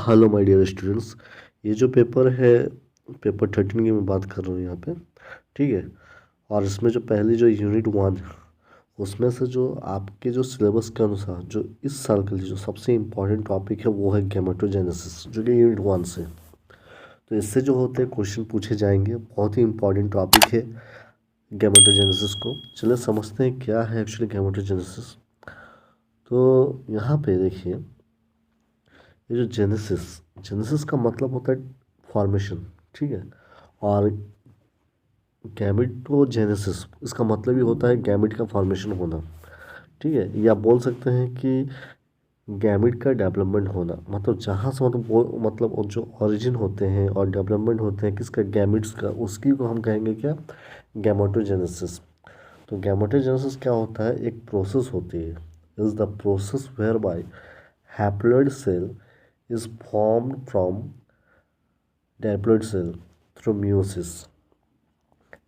Hello my dear students. ये जो paper है, पेपर 13 की मैं बात कर रहा हूँ यहाँ पे। ठीक है। और इसमें जो पहली जो यूनिट 1 है, उसमें से जो आपके जो सिलेबस के अनुसार जो इस साल के लिए जो सबसे इम्पोर्टेंट टॉपिक है वो है गैमेटोजेनेसिस, जो कि यूनिट 1 से। तो इससे जो होते हैं क्वेश्चन पूछे जाएंगे, बहुत ही इम्पोर्टेंट टॉपिक है गैमेटोजेनेसिस को। चलिए समझते हैं क्या है एक्चुअली गैमेटोजेनेसिस। तो यहाँ पे देखिए, ये जो जेनेसिस जेनेसिस का मतलब होता है फॉर्मेशन। ठीक है। और गैमेटोजेनेसिस इसका मतलब ही होता है गैमेट का फॉर्मेशन होना। ठीक है। या बोल सकते हैं कि गैमेट का डेवलपमेंट होना, मतलब जहाँ से मतलब वो मतलब वो जो ओरिजिन होते हैं और डेवलपमेंट होते हैं किसका, गैमेट्स का, उसकी को हम कहेंगे क्या, गैमेटोजेनेसिस। तो गैमेटोजेनेसिस क्या होता है, एक प्रोसेस होती है, is the process where by haploid cell is formed from diploid cell through meiosis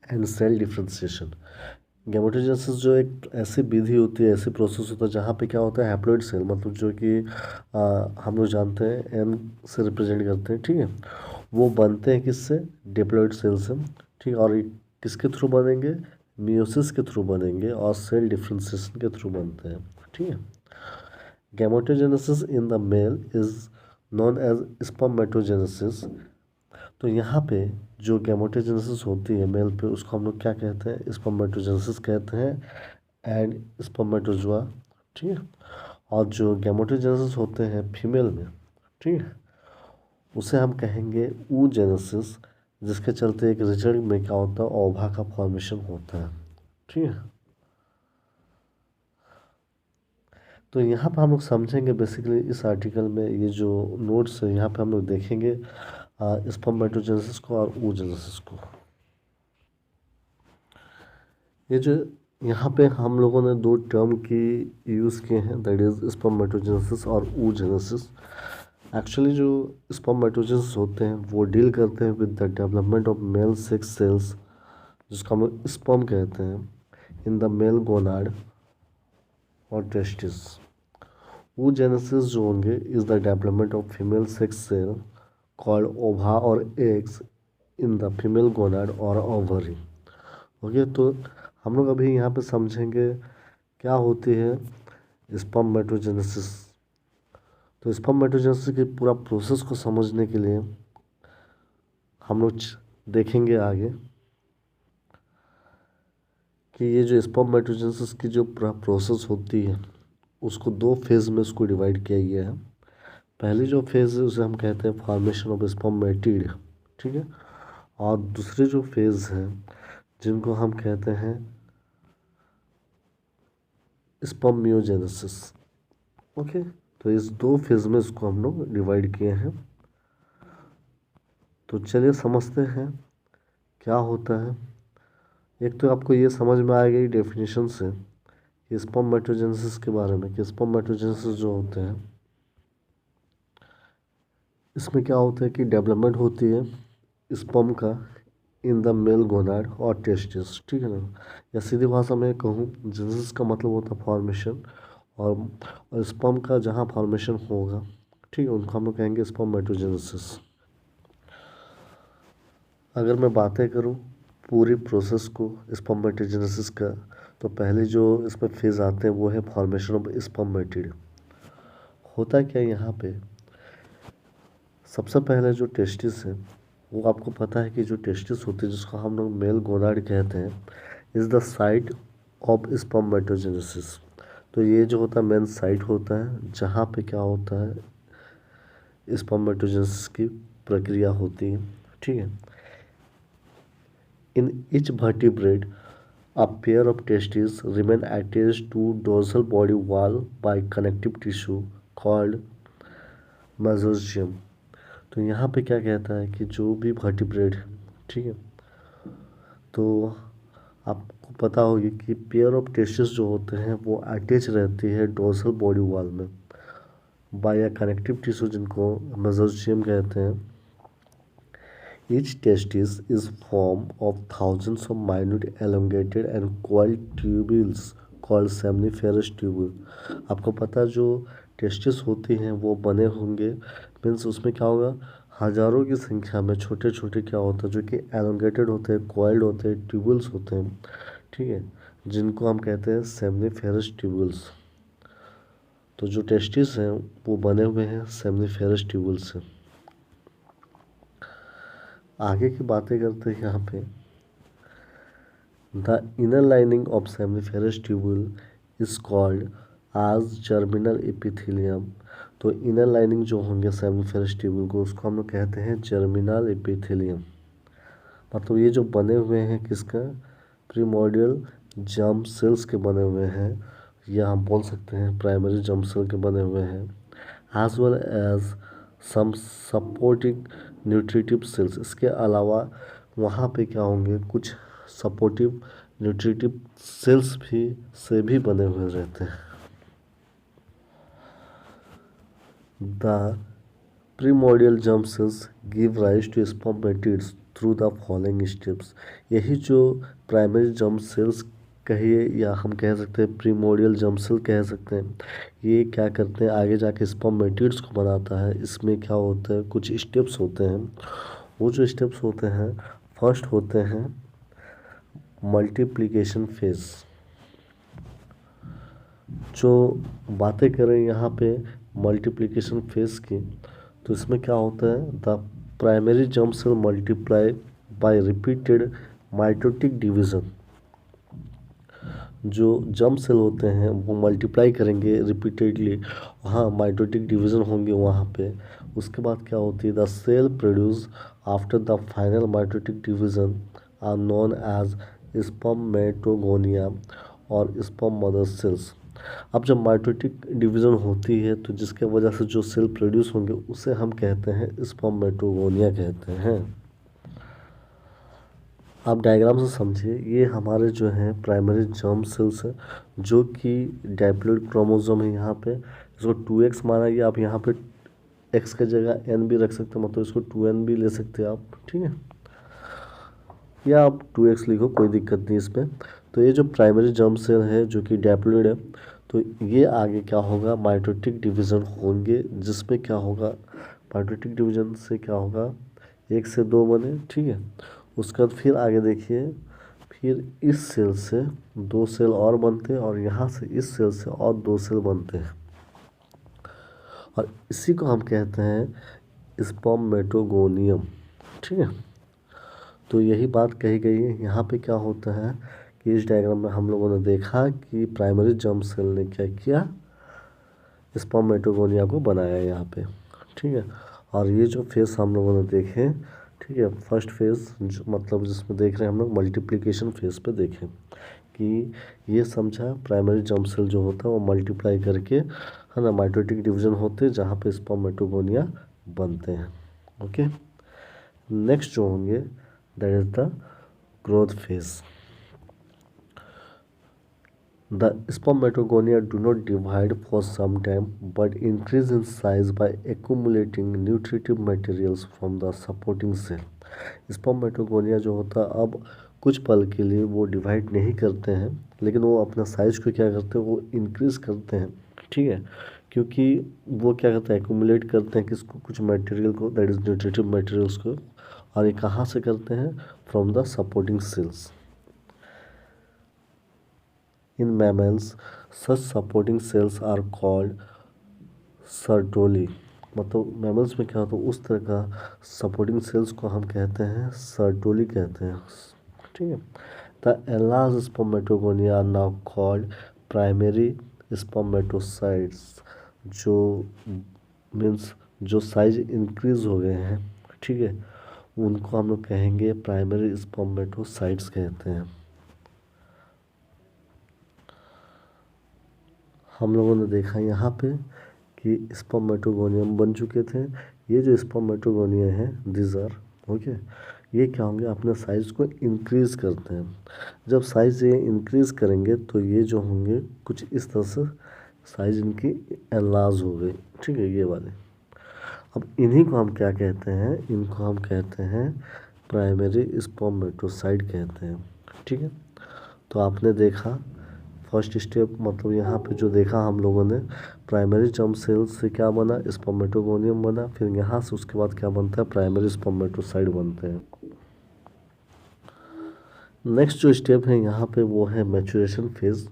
and cell differentiation। Gametogenesis जो एक ऐसी विधि होती है, ऐसी प्रोसेस होता है जहाँ पे क्या होता है, हैप्लॉइड सेल, मतलब जो कि हम लोग जानते हैं एन से रिप्रेजेंट करते हैं। ठीक है। वो बनते हैं किससे, डिप्लॉइड सेल से। ठीक है। और ये किसके थ्रू बनेंगे, मियोसिस के थ्रू बनेंगे और सेल डिफ्रेंसिएशन के थ्रू बनते हैं। ठीक है। Gametogenesis in the male is known as spermatogenesis. तो यहाँ पे जो गैमेटोजेनेसिस होती है मेल पे, उसको हम लोग क्या कहते हैं, स्पर्मेटोजेनेसिस कहते हैं एंड स्पर्मेटोजुआ। ठीक है। और जो गैमेटोजेनेसिस होते हैं फीमेल में, ठीक है, उसे हम कहेंगे oogenesis, जिसके चलते एक रिजल्ट में क्या होता है, ओवा का फॉर्मेशन होता है। ठीक है। तो यहाँ पर हम लोग समझेंगे बेसिकली इस आर्टिकल में, ये जो नोट्स है यहाँ पे हम लोग देखेंगे स्पर्मेटोजेनेसिस को और oogenesis को। ये जो यहाँ पे हम लोगों ने दो टर्म की यूज़ किए हैं, दैट इज स्पर्मेटोजेनेसिस और oogenesis। एक्चुअली जो स्पर्मेटोजेनेसिस होते हैं वो डील करते हैं with the development of male sex cells, जिसको हम लोग स्पर्म कहते हैं, इन द मेल गोनाड और टेस्टिस। oogenesis जो होंगे is the development of female sex cell called ova और eggs in the female gonad और ओवरी। ओके। तो हम लोग अभी यहाँ पे समझेंगे क्या होती है स्पर्मेटोजेनेसिस। तो स्पर्मेटोजेनेसिस के पूरा प्रोसेस को समझने के लिए हम लोग देखेंगे आगे कि ये जो स्पर्मेटोजेनेसिस की जो पूरा प्रोसेस होती है, उसको दो फेज़ में उसको डिवाइड किया गया है। पहली जो फेज़ है उसे हम कहते हैं फॉर्मेशन ऑफ स्पर्मेटिड। ठीक है। और दूसरी जो फेज़ है जिनको हम कहते हैं स्पर्मियोजेनेसिस। ओके। तो इस दो फेज़ में इसको हम लोग डिवाइड किए हैं। तो चलिए समझते हैं क्या होता है। एक तो आपको ये समझ में आ गई डेफिनेशन से कि स्पर्मेटोजेनेसिस के बारे में, कि स्पर्मेटोजेनेसिस जो होते हैं इसमें क्या होता है कि डेवलपमेंट होती है स्पर्म का इन द मेल गोनाड और टेस्टिस। ठीक है ना। या सीधी भाषा में कहूँ, जेनेसिस का मतलब होता है फॉर्मेशन, और स्पर्म का जहाँ फॉर्मेशन होगा, ठीक है, उनको हम लोग कहेंगे स्पर्मेटोजेनेसिस। अगर मैं बातें करूँ पूरी प्रोसेस को स्पर्मेटोजेनेसिस का, तो पहले जो इसमें फेज़ आते हैं वो है फॉर्मेशन ऑफ स्पर्मेटिड। होता क्या है यहाँ पे, सबसे पहले जो टेस्टिस है, वो आपको पता है कि जो टेस्टिस होती है जिसको हम लोग मेल गोनाड कहते हैं, is the site of spermatogenesis. तो ये जो होता है मेन साइट होता है जहाँ पे क्या होता है, स्पर्मेटोजेनेसिस की प्रक्रिया होती है। ठीक है। इन each vertebrate, a pair of testes remain attached to dorsal body wall by connective tissue called mesozyme। तो यहाँ पे क्या कहता है कि जो भी वर्टिब्रेट है, ठीक है, तो आपको पता होगी कि पेयर ऑफ टेस्टिस जो होते हैं वो अटैच रहती है डोर्सल बॉडी वॉल में बाय अ कनेक्टिव टिश्यू, जिनको मेसोजियम कहते हैं। Each testis is formed of thousands of minute elongated and coiled tubules called seminiferous tubule। आपको पता जो टेस्टिस होती हैं वो बने होंगे मीन्स उसमें क्या होगा, हज़ारों की संख्या में छोटे छोटे क्या होता है जो कि एलोंगेटेड होते हैं, कॉइल्ड होते हैं, ट्यूबुल्स होते हैं, ठीक है, जिनको हम कहते हैं सेमनीफेरस ट्यूबुल्स। तो जो टेस्टिस हैं वो बने हुए हैं सेमनीफेरस ट्यूबुल्स से। आगे की बातें करते हैं यहाँ पे। The inner lining of seminiferous tubule is called आज जर्मिनल एपिथेलियम। तो इनर लाइनिंग जो होंगे सेमनीफेरस ट्यूबुल को, उसको हम लोग कहते हैं जर्मिनल एपिथेलियम। मतलब ये जो बने हुए हैं किसका, प्रीमोर्डियल जर्म सेल्स के बने हुए हैं, या हम बोल सकते हैं प्राइमरी जर्म सेल के बने हुए हैं। एज वेल एज सम सपोर्टिंग न्यूट्रिटिव सेल्स, इसके अलावा वहाँ पे क्या होंगे, कुछ सपोर्टिव न्यूट्रिटिव सेल्स भी से भी बने हुए रहते हैं। The primordial germ cells give rise to spermatids through the following steps. यही जो प्राइमरी जर्म सेल्स कहिए या हम कह सकते हैं प्रीमोर्डियल जर्म सेल कह सकते हैं, ये क्या करते हैं आगे जाके स्पर्मेटिड्स को बनाता है। इसमें क्या होता है, कुछ स्टेप्स होते हैं। वो जो स्टेप्स होते हैं, फर्स्ट होते हैं मल्टीप्लिकेशन फेज। जो बातें करें यहाँ पे मल्टीप्लिकेशन फेज की, तो इसमें क्या होता है, the primary germ cell multiply by repeated mitotic division. जो जर्म सेल होते हैं वो मल्टीप्लाई करेंगे रिपीटेडली, हाँ माइटोटिक डिवीज़न होंगे वहाँ पे। उसके बाद क्या होती है, the cell produce after the final mitotic division are known as spermatogonia और स्पर्म मदर सेल्स। अब जब माइटोटिक डिवीज़न होती है तो जिसके वजह से जो सेल प्रोड्यूस होंगे उसे हम कहते हैं स्पर्मेटोगोनिया कहते हैं। आप डायग्राम से समझिए, ये हमारे जो हैं प्राइमरी जर्म सेल्स हैं जो कि डाइप्लॉइड क्रोमोसोम है। यहाँ पे इसको 2x माना गया। आप यहाँ पे x की जगह n भी रख सकते हैं, मतलब इसको 2n भी ले सकते हैं आप, ठीक है, या आप 2x लिखो, कोई दिक्कत नहीं इसमें। तो ये जो प्राइमरी जर्म सेल है जो कि डैप्लॉइड है, तो ये आगे क्या होगा, माइटोटिक डिवीज़न होंगे, जिसमें क्या होगा, माइटोटिक डिवीज़न से क्या होगा, 1 से 2 बने, ठीक है। उसके बाद फिर आगे देखिए, फिर इस सेल से 2 सेल और बनते हैं और यहाँ से इस सेल से और 2 सेल बनते हैं, और इसी को हम कहते हैं स्पर्मेटोगोनियम, ठीक है। तो यही बात कही गई है। यहाँ पे क्या होता है कि इस डायग्राम में हम लोगों ने देखा कि प्राइमरी जर्म सेल ने क्या किया, स्पर्मेटोगोनिया को बनाया यहाँ पे, ठीक है। और ये जो फेस हम लोगों ने देखे, ठीक है, फर्स्ट फेज मतलब जिसमें देख रहे हैं हम लोग मल्टीप्लिकेशन फेज पे देखें कि ये समझा प्राइमरी जर्म सेल जो होता है वो मल्टीप्लाई करके, है ना, माइटोटिक डिवीज़न होते हैं जहाँ पे स्पर्मेटोगोनिया बनते हैं। ओके, नेक्स्ट जो होंगे that is the growth phase. The spermatogonia do not divide for some time but increase in size by accumulating nutritive materials from the supporting cell. Spermatogonia जो होता है अब कुछ पल के लिए वो डिवाइड नहीं करते हैं, लेकिन वो अपना साइज को क्या करते हैं, वो इंक्रीज करते हैं, ठीक है, क्योंकि वो क्या करते हैं, एक्यूमुलेट करते हैं किसको, कुछ मटेरियल को, दैट इज न्यूट्रिटिव मटेरियल्स को। और ये कहाँ से करते हैं, from the supporting sales. In mammals, such supporting cells are called Sertoli. मतलब मैमल्स में क्या होता है, उस तरह का सपोर्टिंग सेल्स को हम कहते हैं सर्टोली कहते हैं, ठीक है। The enlarged spermatogonia are now called primary spermatocytes. जो मीन्स जो साइज इंक्रीज हो गए हैं, ठीक है, उनको हम लोग कहेंगे प्राइमरी स्पर्मेटोसाइट्स कहते हैं। हम लोगों ने देखा यहाँ पे कि स्पर्मेटोगोनियम बन चुके थे। ये जो स्पर्मेटोगोनिया है, दिस आर ओके, ये क्या होंगे, अपने साइज़ को इंक्रीज़ करते हैं। जब साइज़ ये इंक्रीज़ करेंगे तो ये जो होंगे कुछ इस तरह से साइज़ इनकी एनलार्ज हो गई, ठीक है, ये वाले। अब इन्हीं को हम क्या कहते हैं, इनको हम कहते हैं प्राइमरी स्पर्मेटोसाइट कहते हैं, ठीक है। तो आपने देखा फर्स्ट स्टेप मतलब यहाँ पे जो देखा हम लोगों ने, प्राइमरी जर्म सेल से क्या बना, स्पर्मेटोगोनियम बना, फिर यहाँ से उसके बाद क्या बनता है, प्राइमरी स्पर्मेटोसाइट बनते हैं। नेक्स्ट जो स्टेप है यहाँ पे वो है maturation phase.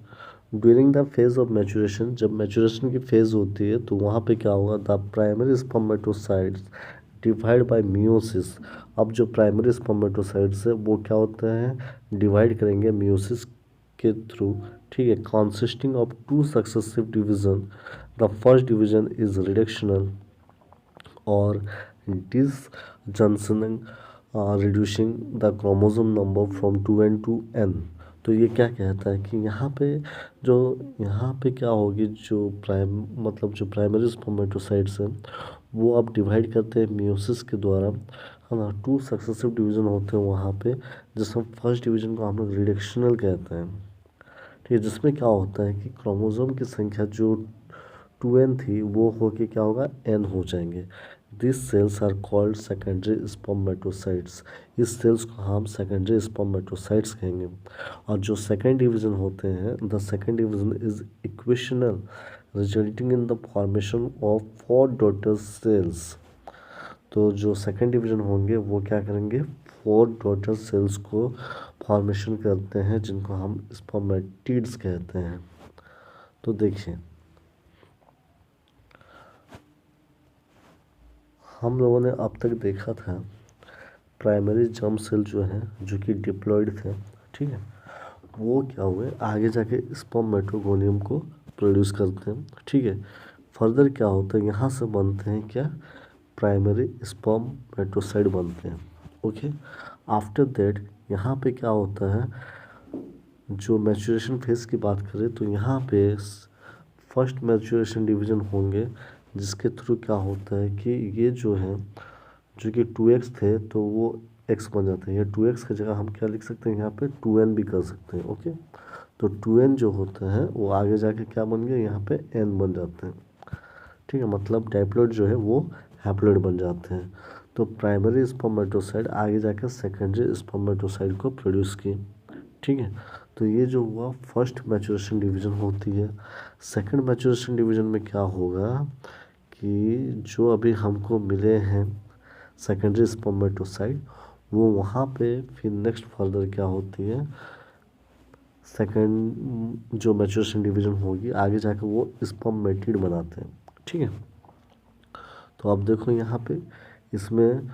During the phase of maturation, जब मैचुरेशन की फेज होती है तो वहाँ पे क्या होगा, the primary spermatocytes divide by meiosis. अब जो प्राइमरी स्पर्मेटोसाइट्स है वो क्या होता है, डिवाइड करेंगे मियोसिस के थ्रू, ठीक है, consisting of two successive division. The first division is reductional or disjunctioning, reducing the chromosome number from 2n to n. तो ये क्या कहता है कि जो यहाँ पे क्या होगी, जो प्राइमरी स्पर्मेटोसाइट्स हैं वो अब डिवाइड करते हैं मियोसिस के द्वारा, है ना। टू सक्सेसिव डिवीजन होते हैं वहाँ पे, जिसमें फर्स्ट डिवीजन को हम लोग रिडक्शनल कहते हैं, ठीक है, जिसमें क्या होता है कि क्रोमोसोम की संख्या जो 2n थी वो होके क्या होगा, n हो जाएंगे। This cells are called secondary spermatocytes. इस सेल्स को हम सेकेंडरी स्पर्मेटोसाइट्स कहेंगे। और जो सेकेंड डिवीजन होते हैं, the second division is equational, resulting in the formation of 4 daughter cells. तो जो सेकेंड डिवीजन होंगे वो क्या करेंगे, 4 डॉटर सेल्स को फॉर्मेशन करते हैं, जिनको हम स्पर्मेटिड्स कहते हैं। तो देखिए, हम लोगों ने अब तक देखा था प्राइमरी जर्म सेल जो है, जो कि डिप्लॉयड थे, ठीक है, वो क्या हुए आगे जाके स्पर्मेटोगोनियम को प्रोड्यूस करते हैं, ठीक है। फर्दर क्या होता है, यहाँ से बनते हैं क्या, प्राइमरी स्पर्मेटोसाइट बनते हैं, ओके। आफ्टर दैट यहाँ पे क्या होता है, जो मैचुरेशन फेज की बात करें तो यहाँ पे फर्स्ट मैचुरेशन डिवीजन होंगे, जिसके थ्रू क्या होता है कि ये जो है, जो कि 2x थे तो वो x बन जाते हैं। ये 2x की जगह हम क्या लिख सकते हैं, यहाँ पे 2n भी कर सकते हैं, ओके। तो 2n जो होता है वो आगे जाके क्या बन गया, यहाँ पे n बन जाते हैं, ठीक है। मतलब डाइप्लॉइड जो है वो हैप्लॉइड बन जाते हैं। तो प्राइमरी स्पर्मेटोसाइट आगे जाकर सेकेंडरी स्पर्मेटोसाइट को प्रोड्यूस की, ठीक है। तो ये जो हुआ फर्स्ट मैचुरेशन डिवीजन होती है। सेकंड मैचुरेशन डिवीजन में क्या होगा कि जो अभी हमको मिले हैं सेकेंडरी स्पर्मेटोसाइट, वो वहाँ पे फिर नेक्स्ट फर्दर क्या होती है, सेकंड जो मैचुरेशन डिवीजन होगी आगे जाकर वो स्पर्मेटिड बनाते हैं, ठीक है। तो अब देखो यहाँ पे इसमें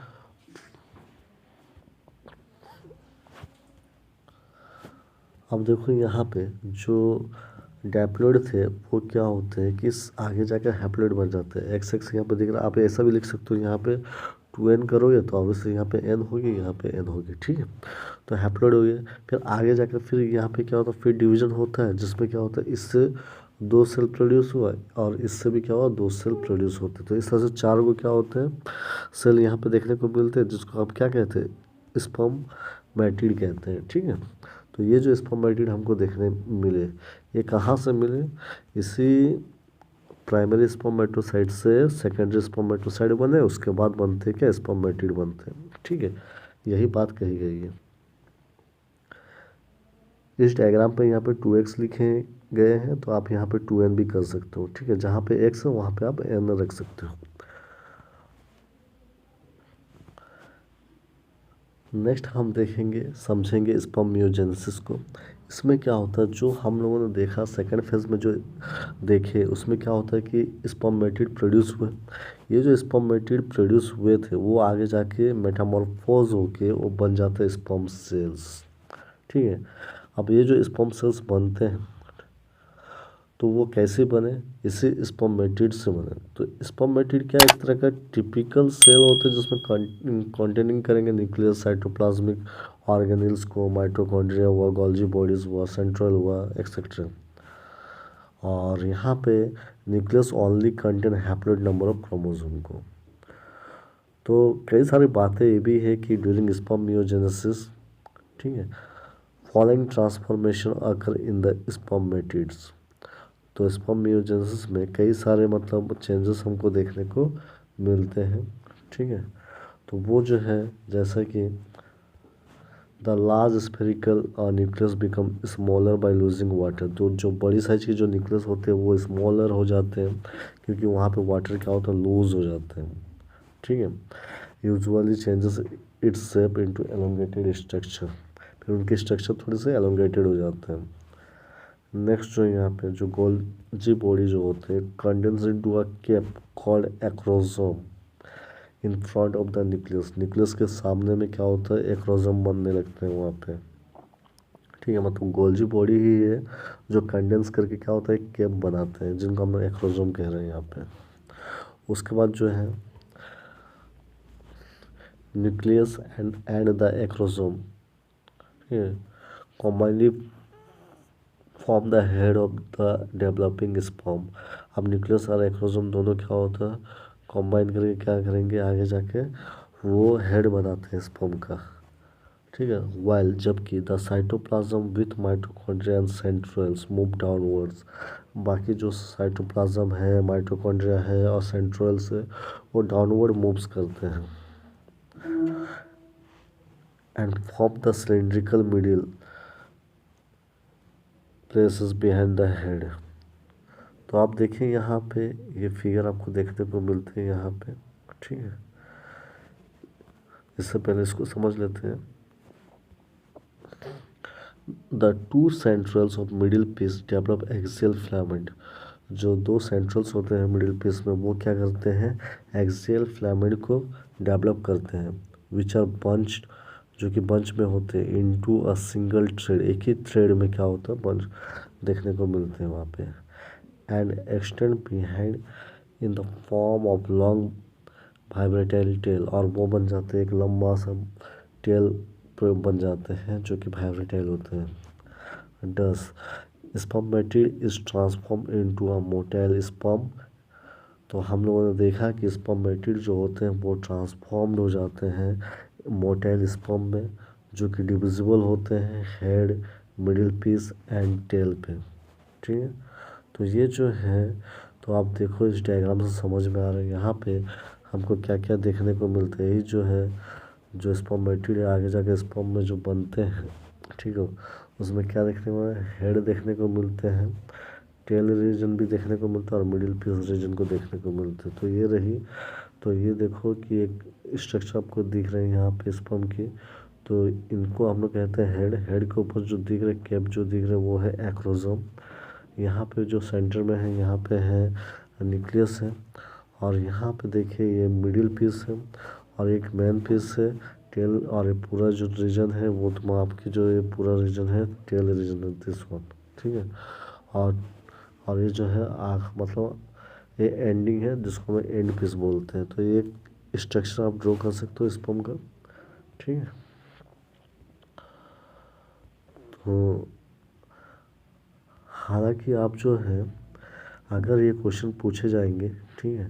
अब देखो यहाँ पे जो डैप्लॉइड थे वो क्या होते हैं कि आगे जाकर हैप्लॉइड बन जाते हैं। एक्स एक्स यहाँ पे दिख रहा है, आप ऐसा भी लिख सकते हो, यहाँ पे 2n करोगे तो ऑब्वियसली यहाँ पे n होगी, यहाँ पे n होगी, ठीक है। तो हैप्लॉइड हो गया, फिर आगे जाकर फिर यहाँ पे क्या होता है, फिर डिवीजन होता है, जिसमें क्या होता है, इससे 2 सेल प्रोड्यूस हुआ और इससे भी क्या हुआ, 2 सेल प्रोड्यूस होते हैं। तो इस तरह से 4 को क्या होते हैं, सेल यहाँ पे देखने को मिलते हैं, जिसको आप क्या कहते हैं, स्पर्मेटिड कहते हैं, ठीक है। तो ये जो स्पर्मेटिड हमको देखने मिले, ये कहाँ से मिले, इसी प्राइमरी स्पर्मेटोसाइट से सेकेंडरी स्पर्मेटोसाइट बने, उसके बाद बनते क्या, स्पर्मेटिड बनते हैं, ठीक है। यही बात कही गई है। इस डायग्राम पे यहाँ पे 2x लिखे गए हैं, तो आप यहाँ पे 2n भी कर सकते हो, ठीक है। जहाँ पे x है वहाँ पे आप n रख सकते हो। नेक्स्ट हम देखेंगे, समझेंगे स्पर्मियोजेनेसिस को। इसमें क्या होता है, जो हम लोगों ने देखा सेकंड फेज में जो देखे, उसमें क्या होता है कि स्पर्मेटिड प्रोड्यूस हुए। ये जो स्पर्मेटिड प्रोड्यूस हुए थे वो आगे जाके मेटामॉर्फोज होके वो बन जाते हैं स्पर्म सेल्स, ठीक है। अब ये जो स्पर्म सेल्स बनते हैं तो वो कैसे बने, इसे स्पर्मेटिड से बने। तो स्पर्मेटिड क्या एक तरह का टिपिकल सेल होते हैं, जिसमें कंटेनिंग करेंगे न्यूक्लियस, साइटोप्लाज्मिक ऑर्गेनेल्स को, माइटोकॉन्ड्रिया हुआ, गोल्जी बॉडीज हुआ, सेंट्रल हुआ, एक्सेट्रा। और यहाँ पे nucleus only contain haploid number of chromosome को। तो कई सारी बातें ये भी है कि ड्यूरिंग स्पर्मियोजेनेसिस, ठीक है, following transformation occur in the spermatids. तो स्पर्मियोजेनेसिस में कई सारे मतलब चेंजेस हमको देखने को मिलते हैं, ठीक है। तो वो जो है, जैसा कि the large spherical nucleus become smaller by losing water. तो जो बड़ी साइज की जो न्यूक्लियस होते हैं वो स्मॉलर हो जाते हैं क्योंकि वहाँ पे वाटर क्या होता है, लूज हो जाते हैं। ठीक है। Usually changes its shape into elongated structure, फिर उनके स्ट्रक्चर थोड़े से एलोंगेटेड हो जाते हैं। नेक्स्ट जो यहाँ पे जो गोल्जी बॉडी जो होते हैं condense into a cap called acrosome in front of the nucleus. Nucleus के सामने में क्या होता है, एक्रोसोम बनने लगते हैं वहाँ पे। ठीक है, मतलब गोल्जी बॉडी ही है जो कंडेंस करके क्या होता है, कैप बनाते हैं जिनको हम लोग एक्रोसोम कह रहे हैं यहाँ पे। उसके बाद जो है न्यूक्लियस एंड द एक्रोसोम, ठीक है, commonly form the head of the developing sperm. अब न्यूक्लियस और एक्रोसोम दोनों क्या होता है, कंबाइन करके क्या करेंगे आगे जाके, वो हेड बनाते हैं स्पर्म का। ठीक है, वाइल जबकि the cytoplasm with mitochondria and centrioles move downwards. बाकी जो साइटोप्लाज्म है, माइटोकॉन्ड्रिया है और सेंट्रोल्स है वो डाउनवर्ड मूव्स करते हैं and form the cylindrical middle places behind the head. तो आप देखें यहाँ पे ये फिगर आपको देखने को मिलते हैं यहाँ पे। ठीक है, इससे पहले इसको समझ लेते हैं। The two centrioles of middle piece develop axial filament. जो दो सेंट्रल्स होते हैं मिडिल पीस में वो क्या करते हैं, एक्सियल फिलामेंट को डेवलप करते हैं विच आर बंच, जो कि बंच में होते हैं इनटू अ सिंगल थ्रेड। एक ही थ्रेड में क्या होता है, बंच देखने को मिलते हैं वहाँ पे। And extend behind in the form of long vibratile tail, और वो बन जाते हैं एक लंबा सा टेल बन जाते हैं जो कि वाइब्रेटाइल होते हैं। Thus spermatid is transform into a motile sperm. तो हम लोगों ने देखा कि स्पर्मेटिड जो होते हैं वो ट्रांसफॉर्म्ड हो जाते हैं मोटाइल स्पर्म में, जो कि डिविजिबल होते हैं head, middle piece and tail पे। ठीक है, तो ये जो है, तो आप देखो इस डायग्राम से समझ में आ रहा है यहाँ पे हमको क्या क्या देखने को मिलते हैं। ये जो है जो स्पर्मेटिड आगे जाके स्पर्म में जो बनते हैं, ठीक है, उसमें क्या देखने को मिलता है, हेड देखने को मिलते हैं, टेल रीजन भी देखने को मिलता है और मिडिल पीस रीजन को देखने को मिलते हैं। तो ये रही, तो ये देखो कि एक स्ट्रक्चर आपको दिख रहे हैं यहाँ पे स्पर्म की, तो इनको हम लोग कहते हैं हेड। हेड के ऊपर जो दिख रहे कैप जो दिख रहे वो है एक्रोसोम। यहाँ पे जो सेंटर में है यहाँ पे है न्यूक्लियस है, और यहाँ पे देखिए ये मिडिल पीस है और एक मेन पीस है टेल, और ये पूरा जो रीजन है वो तुम आपकी जो ये पूरा रीजन है टेल रीजन है दिस वन। ठीक है, और और ये जो है आँख मतलब ये एंडिंग है जिसको हम एंड पीस बोलते हैं। तो ये एक स्ट्रक्चर आप ड्रॉ कर सकते हो स्पर्म का। ठीक है, तो हालांकि आप जो है अगर ये क्वेश्चन पूछे जाएंगे, ठीक है,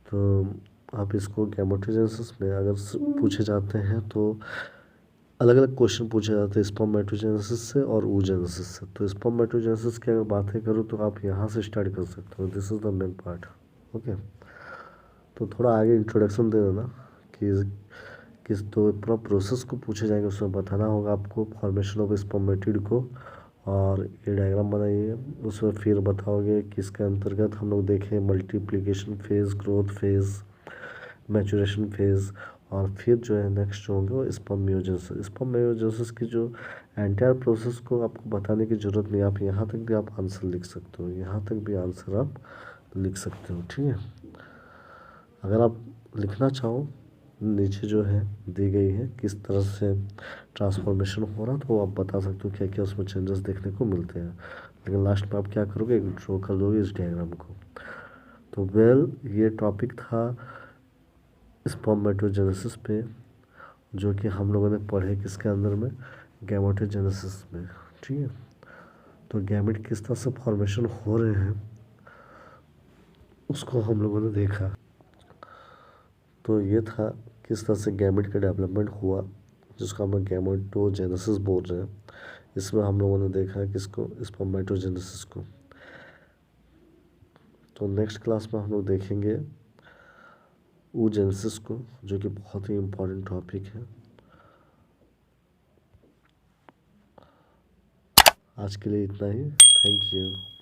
तो आप इसको गैमेटोजेनेसिस में अगर पूछे जाते हैं तो अलग अलग क्वेश्चन पूछे जाते हैं स्पर्मेटोजेनेसिस से और oogenesis से। तो स्पर्मेटोजेनेसिस की अगर बातें करूँ तो आप यहाँ से स्टार्ट कर सकते हो, this is the main part. Okay, तो थोड़ा आगे इंट्रोडक्शन दे देना कि किस, तो पूरा प्रोसेस को पूछे जाएंगे उसमें बताना होगा आपको फॉर्मेशन ऑफ स्पर्मेटिड को, और ये डायग्राम बनाइए उसमें फिर बताओगे कि इसके अंतर्गत हम लोग देखें multiplication phase, growth phase, maturation phase, और फिर जो है नेक्स्ट जो होंगे वो स्पर्मेयोजेनेसिस। स्पर्मेयोजेनेसिस की जो एंटायर प्रोसेस को आपको बताने की ज़रूरत नहीं, आप यहाँ तक भी आप आंसर लिख सकते हो, यहाँ तक भी आंसर आप लिख सकते हो। ठीक है, अगर आप लिखना चाहो नीचे जो है दी गई है किस तरह से ट्रांसफॉर्मेशन हो रहा, तो आप बता सकते हो क्या क्या उसमें चेंजेस देखने को मिलते हैं। लेकिन लास्ट में आप क्या करोगे, एक ड्रॉ कर दोगे इस डायग्राम को। तो ये टॉपिक था स्पर्मेटोजेनेसिस पे, जो कि हम लोगों ने पढ़े किसके अंदर में, गैमेटोजेनेसिस में। ठीक है, तो गैमेट किस तरह से फॉर्मेशन हो रहे हैं उसको हम लोगों ने देखा। तो ये था किस तरह से गैमेट का डेवलपमेंट हुआ जिसको हम लोग गैमेटोजेनेसिस बोल रहे हैं। इसमें हम लोगों ने देखा है किसको, स्पर्मेटोजेनेसिस को। तो नेक्स्ट क्लास में हम लोग देखेंगे oogenesis को, जो कि बहुत ही इम्पोर्टेंट टॉपिक है। आज के लिए इतना ही। Thank you.